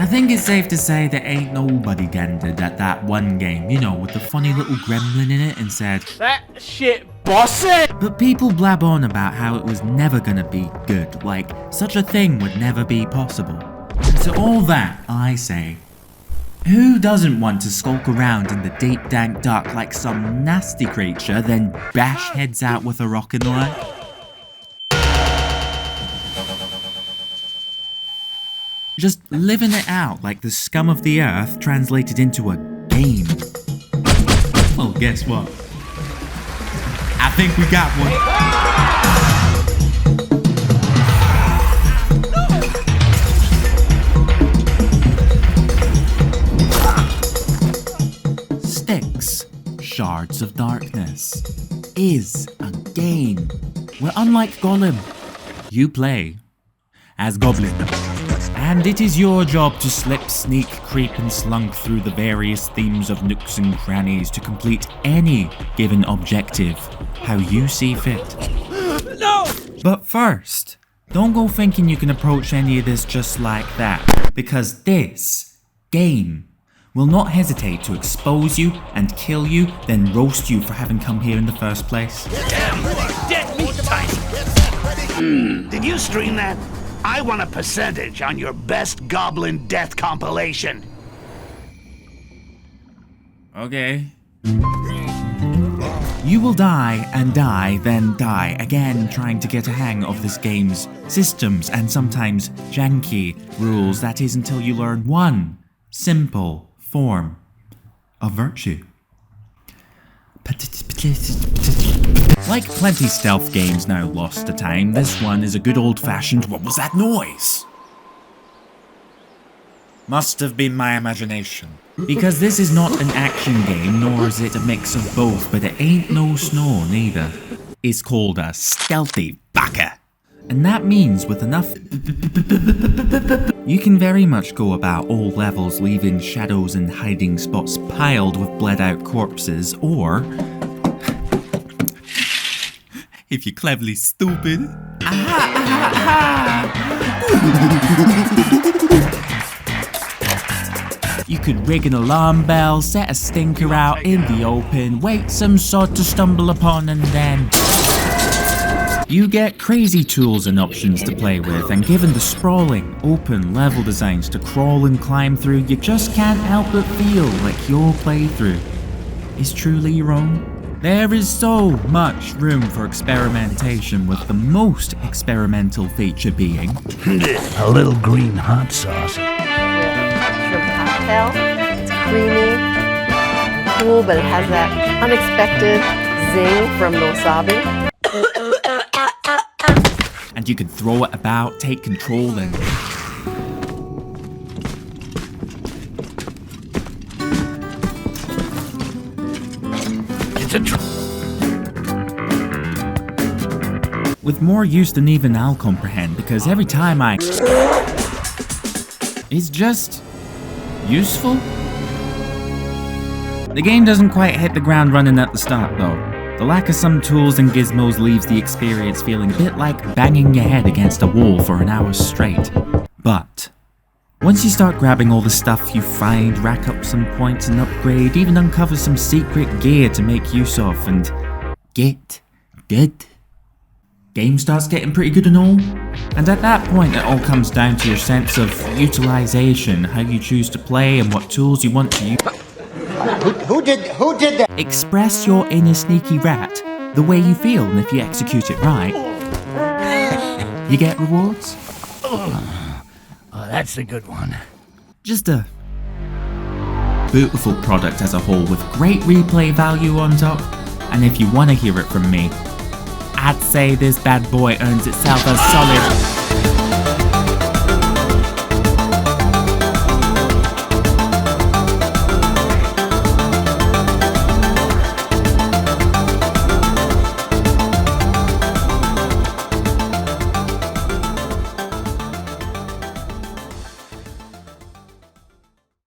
I think it's safe to say that ain't nobody dented at that one game, you know, with the funny little gremlin in it and said, "That shit bossy!" But people blab on about how it was never gonna be good, like such a thing would never be possible. And to all that, I say, who doesn't want to skulk around in the deep dank dark like some nasty creature, then bash heads out with a rocket line? Just living it out like the scum of the earth translated into a game. Well, guess what? I think we got one. Styx, Shards of Darkness, is a game where, unlike Gollum, you play as Goblin. And it is your job to slip, sneak, creep and slunk through the various themes of nooks and crannies to complete any given objective how you see fit. No! But first, don't go thinking you can approach any of this just like that, because this game will not hesitate to expose you and kill you, then roast you for having come here in the first place. Damn, you are dead meat tiny! Did you stream that? I want a percentage on your best goblin death compilation. Okay. You will die and die, then die again trying to get a hang of this game's systems and sometimes janky rules. That is until you learn one simple form of virtue. Like plenty stealth games now lost to time, this one is a good old-fashioned what was that noise? Must have been my imagination. Because this is not an action game, nor is it a mix of both, but it ain't no snow neither. It's called a stealthy baka. And that means with enough you can very much go about all levels leaving shadows and hiding spots piled with bled out corpses, or if you're cleverly stupid, you could rig an alarm bell, set a stinker out in the open, wait some sort to stumble upon, and then you get crazy tools and options to play with, and given the sprawling, open level designs to crawl and climb through, you just can't help but feel like your playthrough is truly your own. There is so much room for experimentation, with the most experimental feature being a little green hot sauce. Shrimp cocktail. It's creamy, cool, but it has that unexpected zing from the wasabi. and you can throw it about, take control, and with more use than even I'll comprehend, because every time it's just useful. The game doesn't quite hit the ground running at the start though. The lack of some tools and gizmos leaves the experience feeling a bit like banging your head against a wall for an hour straight. But once you start grabbing all the stuff you find, rack up some points and upgrade, even uncover some secret gear to make use of, and get good, game starts getting pretty good and all. And at that point it all comes down to your sense of utilization, how you choose to play and what tools you want to use. Who did that? Express your inner sneaky rat the way you feel, and if you execute it right, you get rewards. Oh, that's a good one. Just a beautiful product as a whole with great replay value on top. And if you want to hear it from me, I'd say this bad boy earns itself a solid